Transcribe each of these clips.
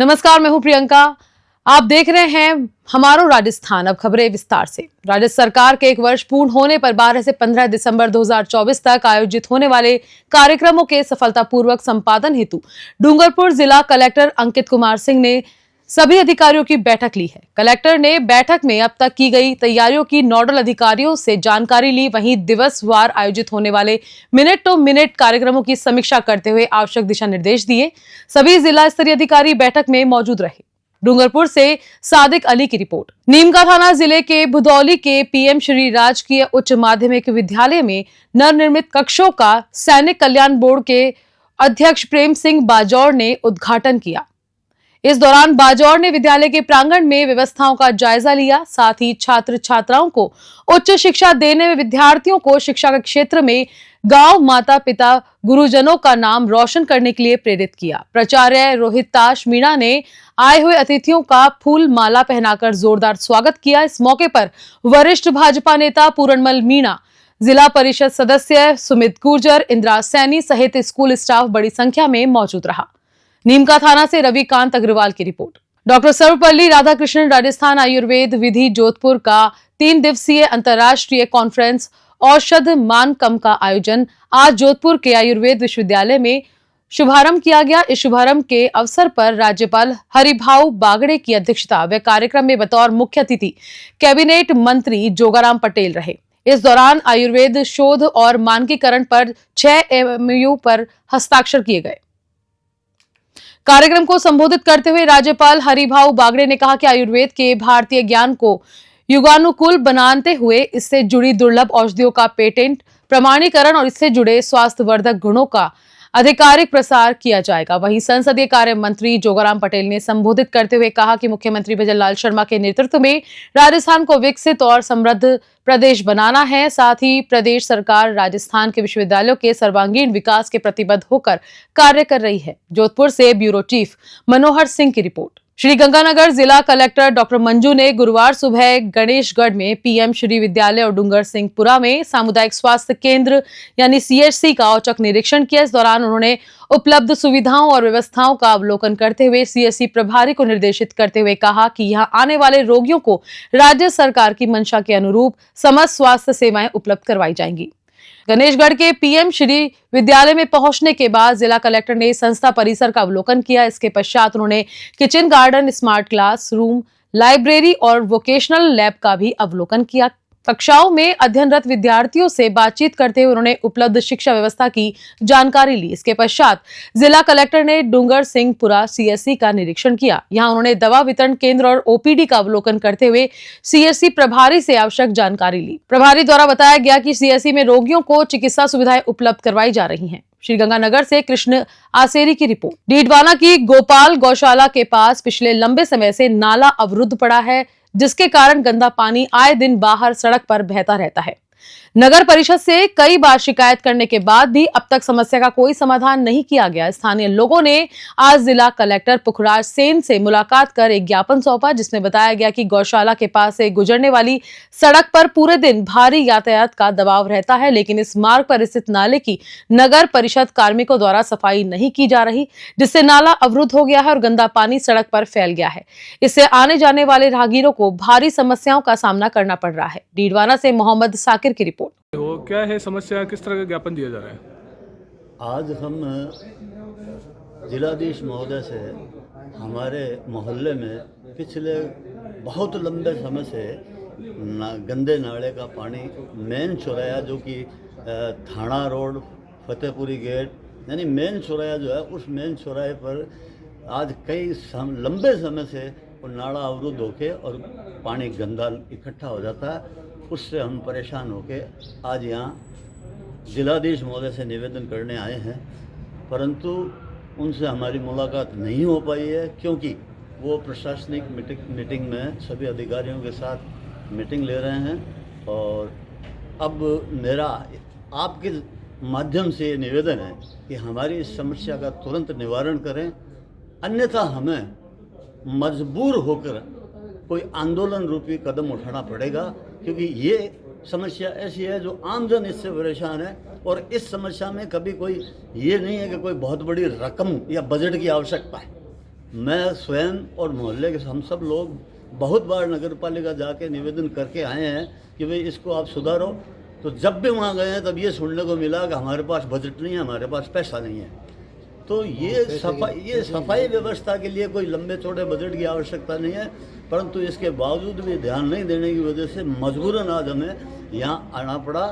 नमस्कार, मैं हूं प्रियंका। आप देख रहे हैं हमारो राजस्थान। अब खबरें विस्तार से। राज्य सरकार के 1 वर्ष पूर्ण होने पर 12 से 15 दिसंबर 2024 तक आयोजित होने वाले कार्यक्रमों के सफलतापूर्वक संपादन हेतु डूंगरपुर जिला कलेक्टर अंकित कुमार सिंह ने सभी अधिकारियों की बैठक ली है। कलेक्टर ने बैठक में अब तक की गई तैयारियों की नोडल अधिकारियों से जानकारी ली। वहीं दिवसवार आयोजित होने वाले मिनट टू मिनट कार्यक्रमों की समीक्षा करते हुए आवश्यक दिशा निर्देश दिए। सभी जिला स्तरीय अधिकारी बैठक में मौजूद रहे। डूंगरपुर से सादिक अली की रिपोर्ट। नीमका थाना जिले के भुदौली के पीएम श्री राजकीय उच्च माध्यमिक विद्यालय में नवनिर्मित कक्षों का सैनिक कल्याण बोर्ड के अध्यक्ष प्रेम सिंह बाजौर ने उद्घाटन किया। इस दौरान बाजौर ने विद्यालय के प्रांगण में व्यवस्थाओं का जायजा लिया। साथ ही छात्र छात्राओं को उच्च शिक्षा देने में विद्यार्थियों को शिक्षा के क्षेत्र में गांव, माता पिता, गुरुजनों का नाम रोशन करने के लिए प्रेरित किया। प्राचार्य रोहिताश मीणा ने आए हुए अतिथियों का फूल माला पहनाकर जोरदार स्वागत किया। इस मौके पर वरिष्ठ भाजपा नेता पूरणमल मीणा, जिला परिषद सदस्य सुमित गुर्जर, इंदिरा सैनी सहित स्कूल स्टाफ बड़ी संख्या में मौजूद रहा। नीमका थाना से रविकांत अग्रवाल की रिपोर्ट। डॉक्टर सर्वपल्ली राधाकृष्णन राजस्थान आयुर्वेद विधि जोधपुर का 3 दिवसीय अंतर्राष्ट्रीय कॉन्फ्रेंस औषध मानकम का आयोजन आज जोधपुर के आयुर्वेद विश्वविद्यालय में शुभारंभ किया गया। इस शुभारंभ के अवसर पर राज्यपाल हरिभाऊ बागड़े की अध्यक्षता व कार्यक्रम में बतौर मुख्य अतिथि कैबिनेट मंत्री जोगाराम पटेल रहे। इस दौरान आयुर्वेद शोध और मानकीकरण पर 6 MOU पर हस्ताक्षर किए गए। कार्यक्रम को संबोधित करते हुए राज्यपाल हरिभाऊ बागड़े ने कहा कि आयुर्वेद के भारतीय ज्ञान को युगानुकूल बनाते हुए इससे जुड़ी दुर्लभ औषधियों का पेटेंट प्रमाणीकरण और इससे जुड़े स्वास्थ्यवर्धक गुणों का आधिकारिक प्रसार किया जाएगा। वहीं संसदीय कार्य मंत्री जोगाराम पटेल ने संबोधित करते हुए कहा कि मुख्यमंत्री भजनलाल शर्मा के नेतृत्व में राजस्थान को विकसित और समृद्ध प्रदेश बनाना है। साथ ही प्रदेश सरकार राजस्थान के विश्वविद्यालयों के सर्वांगीण विकास के प्रतिबद्ध होकर कार्य कर रही है। जोधपुर से ब्यूरो चीफ मनोहर सिंह की रिपोर्ट। श्री गंगानगर जिला कलेक्टर डॉक्टर मंजू ने गुरुवार सुबह गणेशगढ़ में पीएम श्री विद्यालय और डूंगर सिंहपुरा में सामुदायिक स्वास्थ्य केंद्र यानी CHC का औचक निरीक्षण किया। इस दौरान उन्होंने उपलब्ध सुविधाओं और व्यवस्थाओं का अवलोकन करते हुए CHC प्रभारी को निर्देशित करते हुए कहा कि यहां आने वाले रोगियों को राज्य सरकार की मंशा के अनुरूप समस्त स्वास्थ्य सेवाएं उपलब्ध करवाई जाएंगी। गणेशगढ़ के पीएम श्री विद्यालय में पहुंचने के बाद जिला कलेक्टर ने संस्था परिसर का अवलोकन किया। इसके पश्चात उन्होंने kitchen garden, smart class room, library और वोकेशनल लैब का भी अवलोकन किया। कक्षाओं में अध्ययनरत विद्यार्थियों से बातचीत करते हुए उन्होंने उपलब्ध शिक्षा व्यवस्था की जानकारी ली। इसके पश्चात जिला कलेक्टर ने डूंगर सिंहपुरा CHC का निरीक्षण किया। यहां उन्होंने दवा वितरण केंद्र और OPD का अवलोकन करते हुए CHC प्रभारी से आवश्यक जानकारी ली। प्रभारी द्वारा बताया गया कि CHC में रोगियों को चिकित्सा सुविधाएं उपलब्ध करवाई जा रही हैं। श्रीगंगानगर से कृष्ण आसेरी की रिपोर्ट। डीडवाना की गोपाल गौशाला के पास पिछले लंबे समय से नाला अवरुद्ध पड़ा है, जिसके कारण गंदा पानी आए दिन बाहर सड़क पर बहता रहता है। नगर परिषद से कई बार शिकायत करने के बाद भी अब तक समस्या का कोई समाधान नहीं किया गया। स्थानीय लोगों ने आज जिला कलेक्टर पुखराज सेन से मुलाकात कर एक ज्ञापन सौंपा, जिसमें बताया गया कि गौशाला के पास से गुजरने वाली सड़क पर पूरे दिन भारी यातायात का दबाव रहता है, लेकिन इस मार्ग पर स्थित नाले की नगर परिषद कार्मिकों द्वारा सफाई नहीं की जा रही, जिससे नाला अवरुद्ध हो गया है और गंदा पानी सड़क पर फैल गया है। इससे आने जाने वाले राहगीरों को भारी समस्याओं का सामना करना पड़ रहा है। डीडवाना से मोहम्मद साकिर की रिपोर्ट। वो क्या है समस्या, किस तरह का ज्ञापन दिया जा रहा है? आज हम जिलाधीश महोदय से हमारे मोहल्ले में पिछले बहुत लंबे समय से गंदे नाले का पानी मेन चौराया जो कि थाना रोड फतेहपुरी गेट यानी मेन चौराया जो है, उस मेन चौराहे पर आज कई लंबे समय से वो नाला अवरुद्ध होके और पानी गंदा इकट्ठा हो जाता है। उससे हम परेशान होके आज यहाँ जिलाधीश महोदय से निवेदन करने आए हैं, परंतु उनसे हमारी मुलाकात नहीं हो पाई है, क्योंकि वो प्रशासनिक मीटिंग में सभी अधिकारियों के साथ मीटिंग ले रहे हैं। और अब मेरा आपके माध्यम से ये निवेदन है कि हमारी इस समस्या का तुरंत निवारण करें, अन्यथा हमें मजबूर होकर कोई आंदोलन रूपी कदम उठाना पड़ेगा, क्योंकि ये समस्या ऐसी है जो आमजन इससे परेशान है। और इस समस्या में कभी कोई ये नहीं है कि कोई बहुत बड़ी रकम या बजट की आवश्यकता है। मैं स्वयं और मोहल्ले के हम सब लोग बहुत बार नगर पालिका जाके निवेदन करके आए हैं कि भाई इसको आप सुधारो। तो जब भी वहाँ गए हैं तब ये सुनने को मिला कि हमारे पास बजट नहीं है, हमारे पास पैसा नहीं है। तो ये सफाई व्यवस्था के लिए कोई लंबे चौड़े बजट की आवश्यकता नहीं है, परंतु इसके बावजूद भी ध्यान नहीं देने की वजह से मजबूरन आज हमें यहाँ आना पड़ा।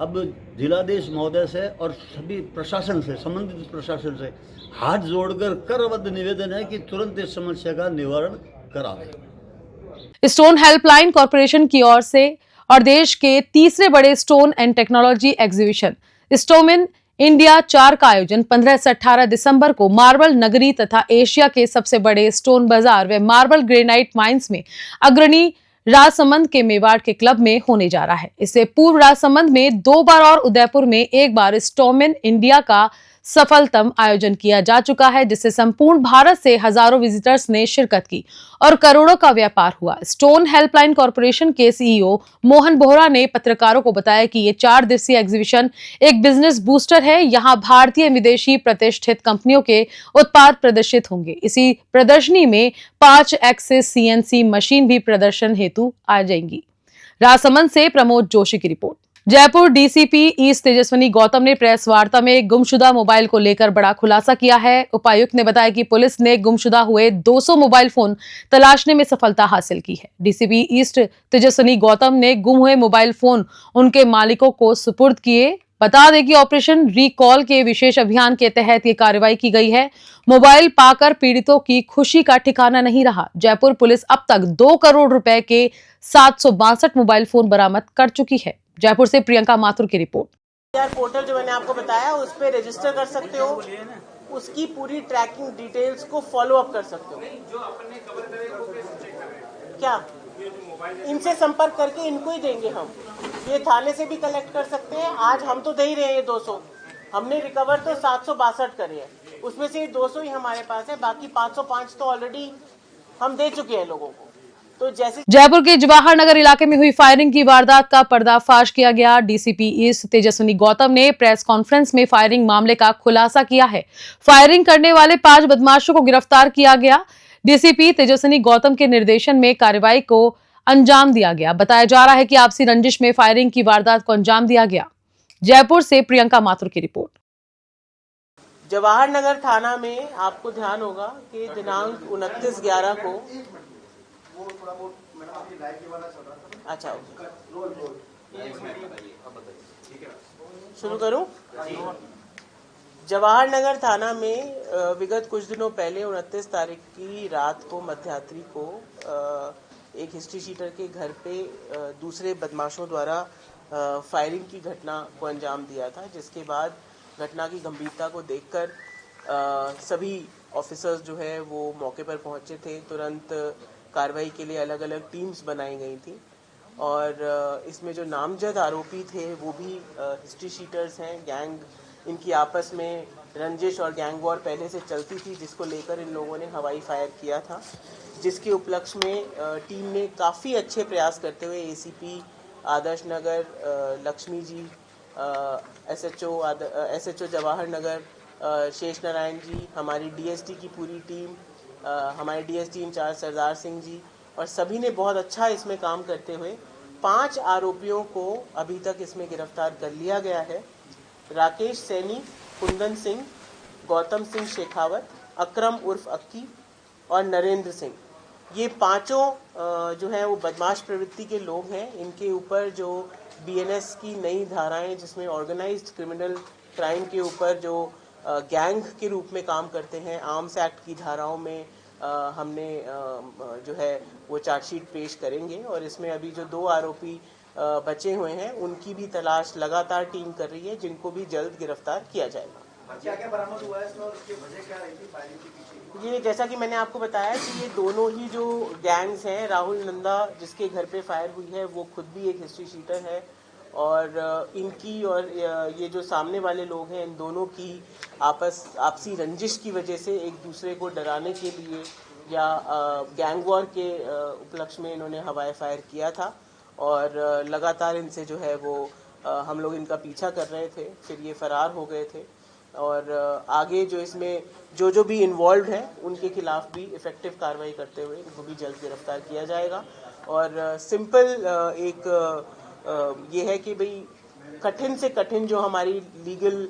अब जिलाधीश महोदय से और सभी प्रशासन से, संबंधित प्रशासन से हाथ जोड़कर करबद्ध निवेदन है कि तुरंत इस समस्या का निवारण करावें। स्टोन हेल्पलाइन कॉरपोरेशन की ओर से और देश के तीसरे बड़े स्टोन एंड टेक्नोलॉजी एग्जीबिशन स्टोमिन इंडिया 4 का आयोजन 15 से 18 दिसंबर को मार्बल नगरी तथा एशिया के सबसे बड़े स्टोन बाजार व मार्बल ग्रेनाइट माइंस में अग्रणी राजसमंद के मेवाड़ के क्लब में होने जा रहा है। इससे पूर्व राजसमंद में 2 बार और उदयपुर में 1 बार स्टोमिन इंडिया का सफलतम आयोजन किया जा चुका है, जिससे संपूर्ण भारत से हजारों विजिटर्स ने शिरकत की और करोड़ों का व्यापार हुआ। स्टोन हेल्पलाइन कॉरपोरेशन के सीईओ मोहन बोहरा ने पत्रकारों को बताया कि ये 4 दिवसीय एग्जीबिशन एक बिजनेस बूस्टर है। यहाँ भारतीय विदेशी प्रतिष्ठित कंपनियों के उत्पाद प्रदर्शित होंगे। इसी प्रदर्शनी में 5 एक्सिस CNC मशीन भी प्रदर्शन हेतु आ जाएंगी। राजसमंद से प्रमोद जोशी की report. Jaipur DCP east Tejaswini Gautam ने प्रेस वार्ता में गुमशुदा मोबाइल को लेकर बड़ा खुलासा किया है। उपायुक्त ने बताया कि पुलिस ने गुमशुदा हुए 200 मोबाइल फोन तलाशने में सफलता हासिल की है। डीसीपी ईस्ट तेजस्विनी गौतम ने गुम हुए मोबाइल फोन उनके मालिकों को सुपुर्द किए। बता दें कि ऑपरेशन रिकॉल के विशेष अभियान के तहत ये कार्रवाई की गई है। मोबाइल पाकर पीड़ितों की खुशी का ठिकाना नहीं रहा। जयपुर पुलिस अब तक 2 करोड़ रुपए के 762 मोबाइल फोन बरामद कर चुकी है। जयपुर से प्रियंका माथुर की रिपोर्ट। यार पोर्टल जो मैंने आपको बताया उस पर रजिस्टर कर सकते हो, उसकी पूरी ट्रैकिंग डिटेल्स को फॉलो अप कर सकते हो। क्या इनसे संपर्क करके इनको ही देंगे हम, ये थाने से भी कलेक्ट कर सकते हैं। आज हम तो दे ही रहे हैं 200, हमने रिकवर तो 762 करे हैं, उसमें से 200 ही हमारे पास है, बाकी 505 तो ऑलरेडी हम दे चुके हैं लोगों को। तो जैसे जयपुर के जवाहर नगर इलाके में हुई फायरिंग की वारदात का पर्दाफाश किया गया। डीसीपी ईस्ट तेजस्विनी गौतम ने प्रेस कॉन्फ्रेंस में फायरिंग मामले का खुलासा किया है। फायरिंग करने वाले 5 बदमाशों को गिरफ्तार किया गया। डीसीपी तेजस्विनी गौतम के निर्देशन में कार्रवाई को अंजाम दिया गया। बताया जा रहा है कि आपसी रंजिश में फायरिंग की वारदात को अंजाम दिया गया। जयपुर से प्रियंका माथुर की रिपोर्ट। जवाहर नगर थाना में आपको ध्यान होगा कि दिनांक 29/11 को अच्छा शुरू करूं। जवाहर नगर थाना में विगत कुछ दिनों पहले 29 तारीख की रात को मध्यरात्रि को एक हिस्ट्री शीटर के घर पे दूसरे बदमाशों द्वारा फायरिंग की घटना को अंजाम दिया था, जिसके बाद घटना की गंभीरता को देखकर सभी ऑफिसर्स जो है वो मौके पर पहुंचे थे। तुरंत कार्रवाई के लिए अलग अलग टीम्स बनाई गई थी और इसमें जो नामजद आरोपी थे वो भी हिस्ट्री शीटर्स हैं। गैंग इनकी आपस में रंजिश और गैंग वॉर पहले से चलती थी, जिसको लेकर इन लोगों ने हवाई फायर किया था, जिसके उपलक्ष्य में टीम ने काफ़ी अच्छे प्रयास करते हुए एसीपी आदर्श नगर, लक्ष्मी जी, एसएचओ जवाहर नगर, शेष नारायण जी, हमारी डीएसटी की पूरी टीम, हमारे डीएसटी इंचार्ज सरदार सिंह जी और सभी ने बहुत अच्छा इसमें काम करते हुए 5 आरोपियों को अभी तक इसमें गिरफ्तार कर लिया गया है। राकेश सैनी, कुंदन सिंह, गौतम सिंह शेखावत, अकरम उर्फ अक्की और नरेंद्र सिंह, ये पांचों जो है वो बदमाश प्रवृत्ति के लोग हैं। इनके ऊपर जो बीएनएस की नई धाराएं, जिसमें ऑर्गेनाइज्ड क्रिमिनल क्राइम के ऊपर जो गैंग के रूप में काम करते हैं, आर्म्स एक्ट की धाराओं में हमने जो है वो चार्जशीट पेश करेंगे और इसमें अभी जो 2 आरोपी बचे हुए हैं उनकी भी तलाश लगातार टीम कर रही है, जिनको भी जल्द गिरफ्तार किया जाएगा। क्या बरामद हुआ है इसमें और इसकी वजह क्या रही थी फायरिंग के पीछे? ये जैसा कि मैंने आपको बताया कि ये दोनों ही जो गैंग्स हैं, राहुल नंदा जिसके घर पे फायर हुई है वो खुद भी एक हिस्ट्री शीटर है और इनकी और ये जो सामने वाले लोग हैं, इन दोनों की आपसी रंजिश की वजह से एक दूसरे को डराने के लिए या गैंग वॉर के उपलक्ष्य में इन्होंने हवाई फायर किया था और लगातार इनसे जो है वो हम लोग इनका पीछा कर रहे थे, फिर ये फरार हो गए थे। और आगे जो इसमें जो भी इन्वॉल्व हैं उनके खिलाफ भी इफ़ेक्टिव कार्रवाई करते हुए इनको भी जल्द गिरफ्तार किया जाएगा। और सिंपल ये है कि भाई कठिन से कठिन जो हमारी लीगल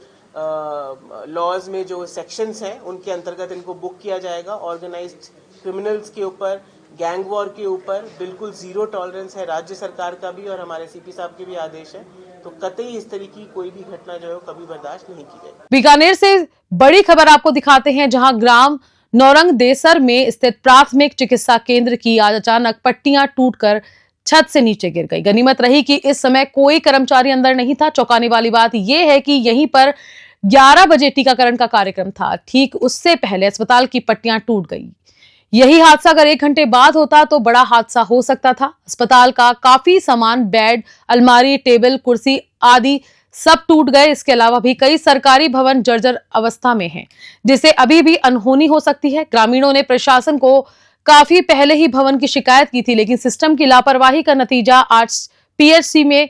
लॉज में जो सेक्शंस हैं उनके अंतर्गत इनको बुक किया जाएगा। ऑर्गेनाइज्ड क्रिमिनल्स के ऊपर, गैंग वॉर के ऊपर बिल्कुल ज़ीरो टॉलरेंस है राज्य सरकार का भी और हमारे सीपी साहब के भी आदेश है। तो कतई इस तरह की कोई भी घटना जो है कभी बर्दाश्त नहीं की जाएगी। बीकानेर से बड़ी खबर आपको दिखाते हैं, जहां ग्राम नौरंग देसर में स्थित प्राथमिक चिकित्सा केंद्र की आज अचानक पट्टियां टूटकर छत से नीचे गिर गई। गनीमत रही कि इस समय कोई कर्मचारी अंदर नहीं था। चौंकाने वाली बात यह है कि यहीं पर 11 बजे टीकाकरण का कार्यक्रम था। ठीक उससे पहले अस्पताल की पट्टियां टूट गई। यही हादसा अगर 1 घंटे बाद होता तो बड़ा हादसा हो सकता था। अस्पताल का काफी सामान, बेड, अलमारी, टेबल, कुर्सी आदि सब टूट गए। इसके अलावा भी कई सरकारी भवन जर्जर अवस्था में हैं, जिससे अभी भी अनहोनी हो सकती है। ग्रामीणों ने प्रशासन को काफी पहले ही भवन की शिकायत की थी, लेकिन सिस्टम की लापरवाही का नतीजा आज पीएचसी में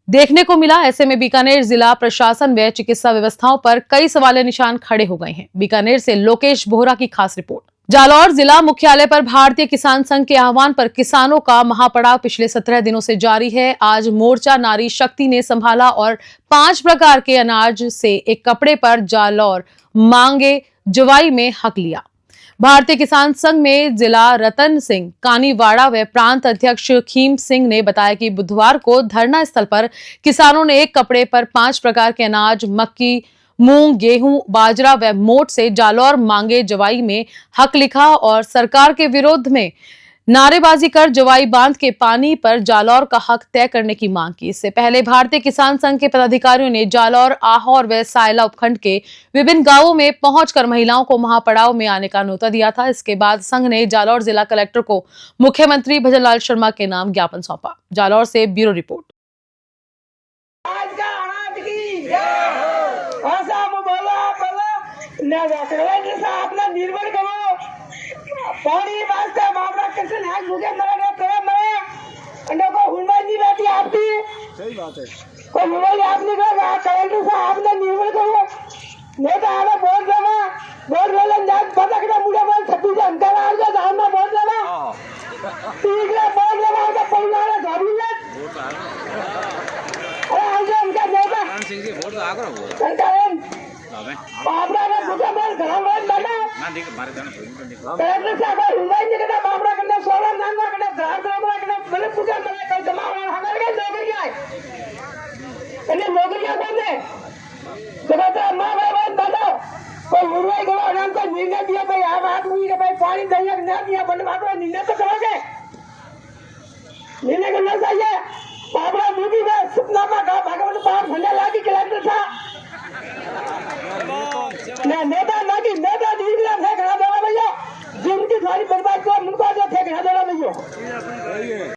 देखने को मिला। ऐसे में बीकानेर जिला प्रशासन व चिकित्सा व्यवस्थाओं पर कई सवालिया निशान खड़े हो गए हैं। बीकानेर से लोकेश बोहरा की खास रिपोर्ट। जालौर जिला मुख्यालय पर भारतीय किसान संघ के आह्वान पर किसानों का महापड़ाव पिछले 17 दिनों से जारी है। आज मोर्चा नारी शक्ति ने संभाला और 5 प्रकार के अनाज से एक कपड़े पर जालौर मांगे जवाई में हक लिया। भारतीय किसान संघ में जिला रतन सिंह कानीवाड़ा व प्रांत अध्यक्ष खीम सिंह ने बताया कि बुधवार को धरना स्थल पर किसानों ने एक कपड़े पर 5 प्रकार के अनाज, मक्की, मूंग, गेहूं, बाजरा व मोट से जालौर मांगे जवाई में हक लिखा और सरकार के विरोध में नारेबाजी कर जवाई बांध के पानी पर जालौर का हक तय करने की मांग की। इससे पहले भारतीय किसान संघ के पदाधिकारियों ने जालौर, आहोर व सायला उपखंड के विभिन्न गांवों में पहुंचकर महिलाओं को महापड़ाव में आने का न्योता दिया था। इसके बाद संघ ने जालौर जिला कलेक्टर को मुख्यमंत्री भजनलाल शर्मा के नाम ज्ञापन सौंपा। जालौर से ब्यूरो रिपोर्ट। निर्भर करो पानी वास्ते मामला कैसे है मुझे मेरा प्रेम में अंडे को हुनवाई नहीं बैठी आपकी। सही बात है, कोई हुनवाई आप नहीं करेगा। कलेक्टर साहब आपने निर्भर करो नहीं तो आगे बोल देना बोल बोले जात पता कि मुझे बोल 26 अंतर आ गया धाम में बोल देना ठीक है बोल देना तो परिवार गाड़ी में अरे आगे उनका देगा सिंह जी वोट आ करो सरकार बाबरा ने मुझे बोल घर में बैठा ना देख मारे जाना कलेक्टर साहब हुनवाई नहीं करना बाबरा करना सोलर नाम करना धार करना मैंने पूछा मैंने कोई जमा हमारे के नौकरी है मैंने नौकरियां बोले तो मां बाप बैठो कोई हुनवाई को आराम को निर्णय दिया भाई आप आदमी के भाई पानी दहिया न दिया बनवा दो निर्णय तो करोगे निर्णय करना चाहिए। बाबरा मूवी में सपना में कहा भगवान पाप भंडा लागी कलेक्टर साहब नेता लागी नेता दीजिए फेंकना देना भैया जिनकी सारी बर्बाद को मुनका जो फेंकना देना भैया।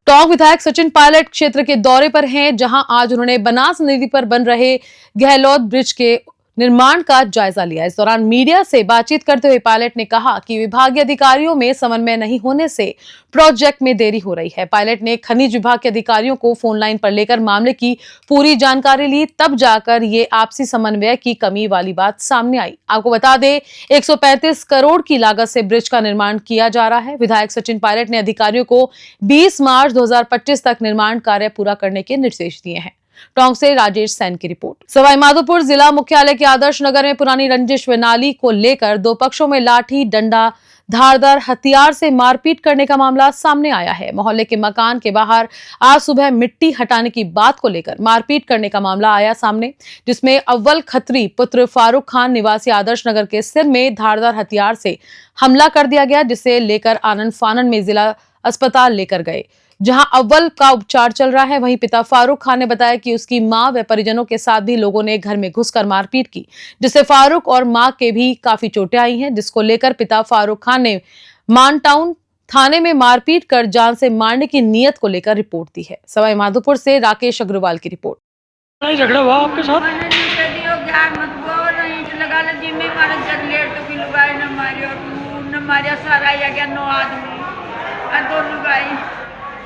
टोंक विधायक सचिन पायलट क्षेत्र के दौरे पर हैं, जहां आज उन्होंने बनास नदी पर बन रहे गहलोत ब्रिज के निर्माण का जायजा लिया। इस दौरान मीडिया से बातचीत करते हुए पायलट ने कहा कि विभागीय अधिकारियों में समन्वय नहीं होने से प्रोजेक्ट में देरी हो रही है। पायलट ने खनिज विभाग के अधिकारियों को फोन लाइन पर लेकर मामले की पूरी जानकारी ली, तब जाकर ये आपसी समन्वय की कमी वाली बात सामने आई। आपको बता दें 135 करोड़ की लागत से ब्रिज का निर्माण किया जा रहा है। विधायक सचिन पायलट ने अधिकारियों को 20 मार्च 2025 तक निर्माण कार्य पूरा करने के निर्देश दिए हैं। टोंक से राजेश सैन की रिपोर्ट। सवाई माधोपुर जिला मुख्यालय के आदर्श नगर में पुरानी रंजिश व नाली को लेकर 2 पक्षों में लाठी, डंडा, धारदार हथियार से मारपीट करने का मामला सामने आया है। मोहल्ले के मकान के बाहर आज सुबह मिट्टी हटाने की बात को लेकर मारपीट करने का मामला आया सामने, जिसमें अव्वल खत्री पुत्र फारूक खान निवासी आदर्श नगर के सिर में धारदार हथियार से हमला कर दिया गया, जिसे लेकर आनंद फानन में जिला अस्पताल लेकर गए, जहां अव्वल का उपचार चल रहा है। वहीं पिता फारूक खान ने बताया कि उसकी मां व परिजनों के साथ भी लोगों ने घर में घुसकर मारपीट की, जिससे फारूक और मां के भी काफी चोटें आई हैं, जिसको लेकर पिता फारूक खान ने मानटाउन थाने में मारपीट कर जान से मारने की नीयत को लेकर रिपोर्ट दी है। सवाई माधोपुर से राकेश अग्रवाल की रिपोर्ट। झगड़ा हुआ आपके साथ?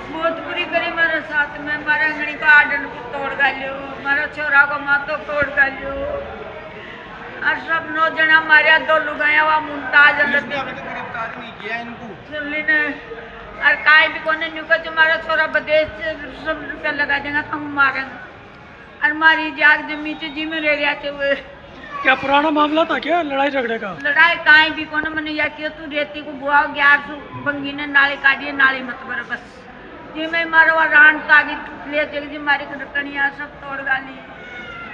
बहुत बुरी करी मेरे साथ में, मारा अंगड़ी को आडन को तोड़ गालियो, मारा छोरा को मातो तोड़ गालियो, और सब 9 जना मारे, 2 लुगाया हुआ मुमताज गिरफ्तार नहीं किया इनको। ने और काई भी कोने न्यूका तुम्हारा छोरा विदेश से सब रुपया लगा देगा तो हम मारेंगे और मारी जाग जमी चे जी में रह रहे हुए। क्या पुराना मामला था क्या लड़ाई झगड़े का? लड़ाई काई भी कोने मैंने या किया तू रेती को बुआओ 1100 बंगी ने नाली काटिए, नाली मत बर बस जी में मारो रान कागी ले चल जी मारी कनिया सब तोड़ डाली।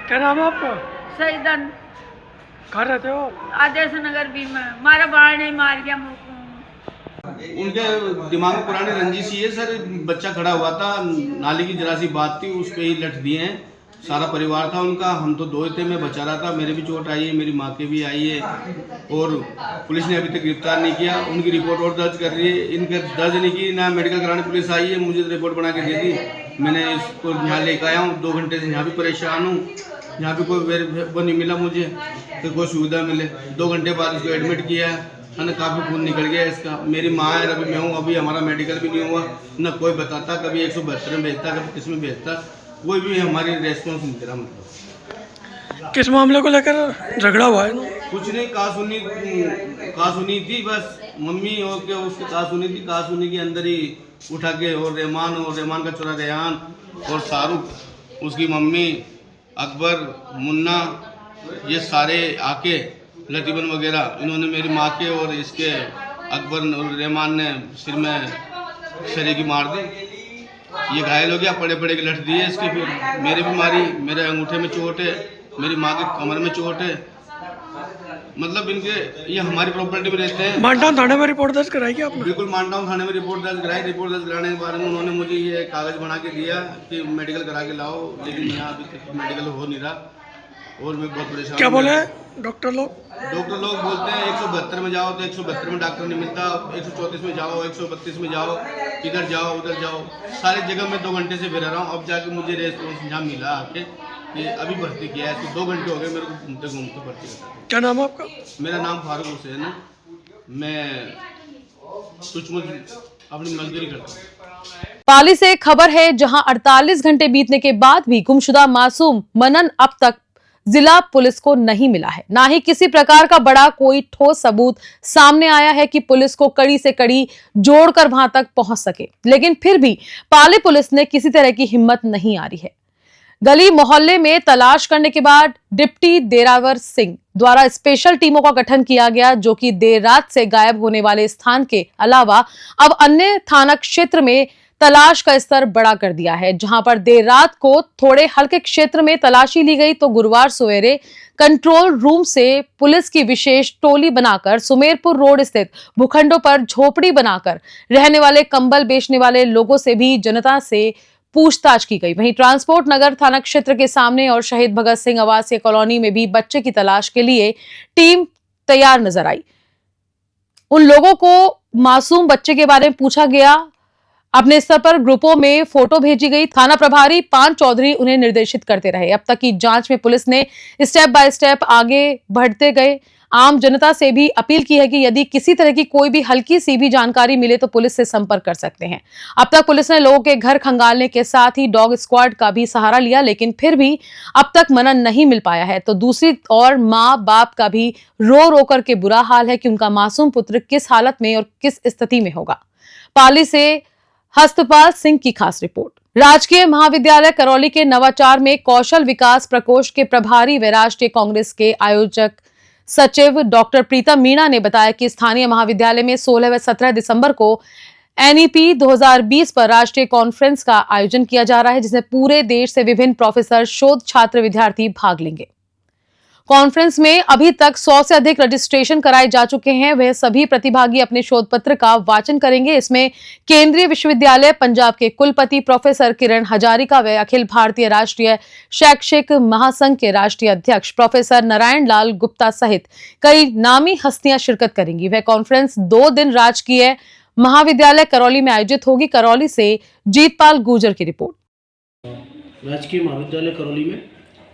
क्या नाम है आपका? सईदन। कहाँ रहते हो? आदेश नगर भी में मारा बाढ़ नहीं मार गया मुझको। उनके दिमाग में पुरानी रंजिश ही है सर। बच्चा खड़ा हुआ था, नाली की जरा सी बात थी, उस पर ही लठ दिए हैं। सारा परिवार था उनका, हम तो 2 ही थे, मैं बचा रहा था। मेरे भी चोट आई है, मेरी माँ के भी आई है और पुलिस ने अभी तक गिरफ्तार नहीं किया। उनकी रिपोर्ट और दर्ज कर रही है, इनके दर्ज नहीं की ना। मेडिकल कराने पुलिस आई है, मुझे रिपोर्ट बना के दे दी। मैंने इसको यहाँ लेकर आया हूँ, 2 घंटे से यहाँ भी परेशान हूँ। यहाँ पे कोई वो नहीं मिला मुझे, तो कोई सुविधा मिले। 2 घंटे बाद इसको एडमिट किया है ना, काफ़ी खून निकल गया इसका। मेरी माँ है, अभी मैं हूँ, अभी हमारा मेडिकल भी नहीं हुआ ना। कोई बताता, कभी 172 में भेजता, कभी किस में भेजता, कोई भी हमारी रेस्पॉन्स नहीं दे रहा। मतलब किस मामले को लेकर झगड़ा हुआ है? कुछ नहीं, कहा सुनी थी बस। मम्मी और के उसकी कहा सुनी के अंदर ही उठा के, और रेमान का छोरा रेहान और शाहरुख, उसकी मम्मी, अकबर, मुन्ना, ये सारे आके लतीफ़न वगैरह, इन्होंने मेरी माँ के और इसके अकबर और रहमान ने सिर में शरीर की मार दी। ये घायल हो गया, पड़े पड़े के लठ दिए इसके। फिर मेरे भी मारी, मेरे अंगूठे में चोट है, मेरी माँ के कमर में चोट है। मतलब इनके, ये हमारी प्रॉपर्टी में रहते हैं। मानटाउन थाने में रिपोर्ट दर्ज कराई क्या आपने? बिल्कुल, मानटाउन थाने में रिपोर्ट दर्ज कराई। रिपोर्ट दर्ज कराने के बारे में उन्होंने मुझे ये कागज़ बना के दिया कि मेडिकल करा के लाओ, लेकिन यहाँ अभी तक मेडिकल हो नहीं रहा और मैं बहुत परेशान। क्या बोले डॉक्टर लोग? डॉक्टर लोग बोलते हैं 172 में जाओ तो 172 में डॉक्टर नहीं मिलता, 134 में जाओ, 132 में जाओ, इधर जाओ उधर जाओ, सारी जगह मैं 2 घंटे से फिर रहा हूँ। अब जाके मुझे रेस्पॉन्स यहाँ मिला आके कि अभी भर्ती किया है, तो 2 घंटे हो गए मेरे को घूमते घूमते भर्ती करता। क्या नाम है आपका? मेरा नाम फारूक हुसैन है। मैं कुछ अपनी मजदूरी करता हूँ। पाली से खबर है, जहां 48 घंटे बीतने के बाद भी गुमशुदा मासूम मनन अब तक जिला पुलिस को नहीं मिला है। ना ही किसी प्रकार का बड़ा कोई ठोस सबूत सामने आया है कि पुलिस को कड़ी से कड़ी जोड़कर वहां तक पहुंच सके। लेकिन फिर भी पाली पुलिस ने किसी तरह की हिम्मत नहीं आ रही है। गली मोहल्ले में तलाश करने के बाद डिप्टी देरावर सिंह द्वारा स्पेशल टीमों का गठन किया गया, जो कि देर रात से गायब होने वाले स्थान के अलावा अब अन्य थाना क्षेत्र में तलाश का स्तर बड़ा कर दिया है। जहां पर देर रात को थोड़े हल्के क्षेत्र में तलाशी ली गई, तो गुरुवार सवेरे कंट्रोल रूम से पुलिस की विशेष टोली बनाकर सुमेरपुर रोड स्थित भूखंडों पर झोपड़ी बनाकर रहने वाले कंबल बेचने वाले लोगों से भी जनता से पूछताछ की गई। वहीं ट्रांसपोर्ट नगर थाना क्षेत्र के सामने और शहीद भगत सिंह आवासीय कॉलोनी में भी बच्चे की तलाश के लिए टीम तैयार नजर आई। उन लोगों को मासूम बच्चे के बारे में पूछा गया। अपने स्तर पर ग्रुपों में फोटो भेजी गई। थाना प्रभारी पान चौधरी उन्हें निर्देशित करते रहे। अब तक की जांच में पुलिस ने स्टेप बाय स्टेप आगे बढ़ते गए। आम जनता से भी अपील की है कि यदि किसी तरह की कोई भी हल्की सी भी जानकारी मिले तो पुलिस से संपर्क कर सकते हैं। अब तक पुलिस ने लोगों के घर खंगालने के साथ ही डॉग स्क्वाड का भी सहारा लिया, लेकिन फिर भी अब तक मनन नहीं मिल पाया है। तो दूसरी ओर माँ बाप का भी रो रो करके बुरा हाल है कि उनका मासूम पुत्र किस हालत में और किस स्थिति में होगा। पाली से हस्तपाल सिंह की खास रिपोर्ट। राजकीय महाविद्यालय करौली के नवाचार में कौशल विकास प्रकोष्ठ के प्रभारी व राष्ट्रीय कांग्रेस के आयोजक सचिव डॉक्टर प्रीतम मीणा ने बताया कि स्थानीय महाविद्यालय में 16 व 17 दिसंबर को एनईपी 2020 पर राष्ट्रीय कॉन्फ्रेंस का आयोजन किया जा रहा है, जिसमें पूरे देश से विभिन्न प्रोफेसर, शोध छात्र, विद्यार्थी भाग लेंगे। कॉन्फ्रेंस में अभी तक 100 से अधिक रजिस्ट्रेशन कराए जा चुके हैं। वह सभी प्रतिभागी अपने शोध पत्र का वाचन करेंगे। इसमें केंद्रीय विश्वविद्यालय पंजाब के कुलपति प्रोफेसर किरण हजारिका व अखिल भारतीय राष्ट्रीय शैक्षिक महासंघ के राष्ट्रीय अध्यक्ष प्रोफेसर नारायण लाल गुप्ता सहित कई नामी हस्तियां शिरकत करेंगी। वह कॉन्फ्रेंस 2 दिन राजकीय महाविद्यालय करौली में आयोजित होगी। करौली से जीतपाल गुर्जर की रिपोर्ट। राजकीय महाविद्यालय करौली में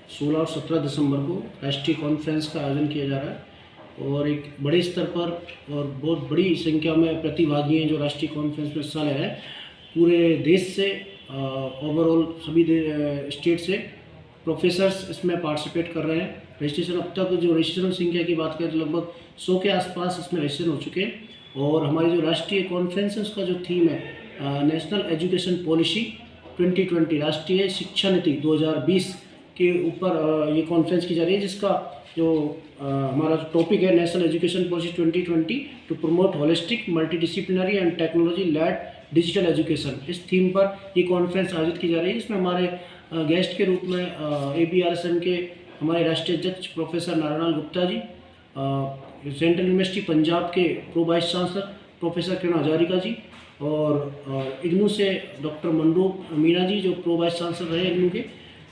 16 और 17 दिसंबर को राष्ट्रीय कॉन्फ्रेंस का आयोजन किया जा रहा है और एक बड़े स्तर पर और बहुत बड़ी संख्या में प्रतिभागी हैं जो राष्ट्रीय कॉन्फ्रेंस में हिस्सा ले रहे हैं। पूरे देश से, ओवरऑल सभी स्टेट से प्रोफेसर्स इसमें पार्टिसिपेट कर रहे हैं रजिस्ट्रेशन अब तक जो रजिस्ट्रेशन संख्या की बात करें तो लगभग 100 के आसपास इसमें रजिस्ट्रेशन हो चुके हैं। और हमारी जो राष्ट्रीय कॉन्फ्रेंस है उसका जो थीम है नेशनल एजुकेशन पॉलिसी 2020, राष्ट्रीय शिक्षा नीति 2020 के ऊपर ये कॉन्फ्रेंस की जा रही है, जिसका जो हमारा टॉपिक है national education policy 2020 to promote holistic multidisciplinary and technology led digital education. इस थीम पर ये कॉन्फ्रेंस आयोजित की जा रही है, जिसमें हमारे गेस्ट के रूप में ABRSM के हमारे राष्ट्रीय अध्यक्ष professor Narayan Gupta ji, central university Punjab के प्रो वाइस चांसलर प्रोफेसर किरण हजारिका जी, और इग्नू से डॉक्टर मनरूप मीना जी जो प्रो वाइस चांसलर रहे इग्नू के।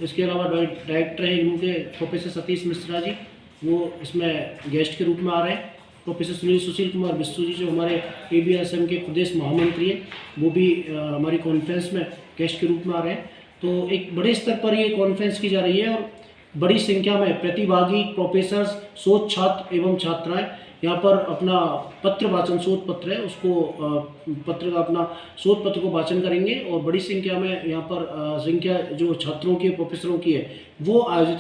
इसके अलावा डायरेक्टर हैं इग्नू के प्रोफेसर सतीश मिश्रा जी, वो इसमें गेस्ट के रूप में आ रहे हैं। प्रोफेसर सुशील कुमार बिस्सू जी जो हमारे ABRSM के प्रदेश महामंत्री हैं, वो भी हमारी कॉन्फ्रेंस में गेस्ट के रूप में आ रहे हैं। तो एक बड़े स्तर पर ये कॉन्फ्रेंस की जा रही है और बड़ी संख्या में प्रतिभागी, प्रोफेसर्स, शोध छात्र एवं छात्राएं यहाँ पर अपना पत्र वाचन, शोध पत्र है उसको पत्र का अपना शोध पत्र को वाचन करेंगे। और बड़ी संख्या में यहाँ पर संख्या जो छात्रों की, प्रोफेसरों की है वो आयोजित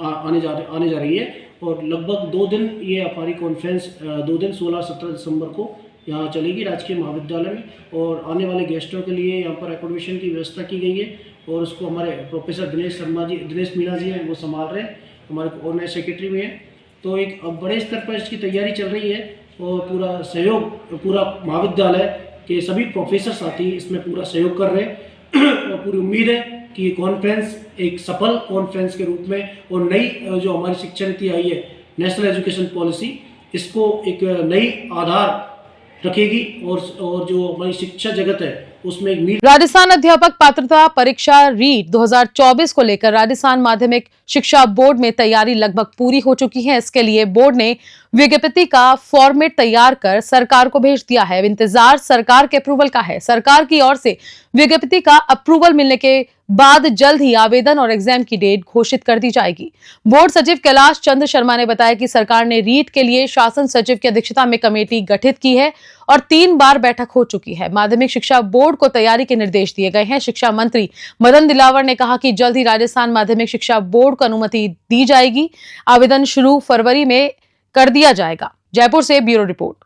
आने जा रही है। और लगभग 2 दिन ये हमारी कॉन्फ्रेंस 2 दिन 16-17 दिसंबर को यहाँ चलेगी राजकीय महाविद्यालय में। और आने वाले गेस्टों के लिए यहाँ पर एकोमोडेशन की व्यवस्था की गई है और उसको हमारे प्रोफेसर दिनेश मीना जी हैं, वो संभाल रहे हैं, हमारे ऑर्गेनाइज सेक्रेटरी भी हैं। तो एक बड़े स्तर पर इसकी तैयारी चल रही है और पूरा सहयोग, पूरा महाविद्यालय के सभी प्रोफेसर साथी इसमें पूरा सहयोग कर रहे हैं। और पूरी उम्मीद है कि ये कॉन्फ्रेंस एक सफल कॉन्फ्रेंस के रूप में और नई जो हमारी शिक्षा नीति आई है नेशनल एजुकेशन पॉलिसी, इसको एक नई आधार रखेगी और जो हमारी शिक्षा जगत है उसमें एक राजस्थान अध्यापक पात्रता परीक्षा रीट 2024 को लेकर राजस्थान माध्यमिक शिक्षा बोर्ड में तैयारी लगभग पूरी हो चुकी है। इसके लिए बोर्ड ने विज्ञप्ति का फॉर्मेट तैयार कर सरकार को भेज दिया है। अब इंतजार सरकार के अप्रूवल का है। सरकार की ओर से विज्ञप्ति का अप्रूवल मिलने के बाद जल्द ही आवेदन और एग्जाम की डेट घोषित कर दी जाएगी। बोर्ड सचिव कैलाश चंद्र शर्मा ने बताया कि सरकार ने रीट के लिए शासन सचिव की अध्यक्षता में कमेटी गठित की है और 3 बार बैठक हो चुकी है। माध्यमिक शिक्षा बोर्ड को तैयारी के निर्देश दिए गए हैं। शिक्षा मंत्री मदन दिलावर ने कहा कि जल्द ही राजस्थान माध्यमिक शिक्षा बोर्ड को अनुमति दी जाएगी। आवेदन शुरू फरवरी में कर दिया जाएगा। जयपुर से ब्यूरो रिपोर्ट।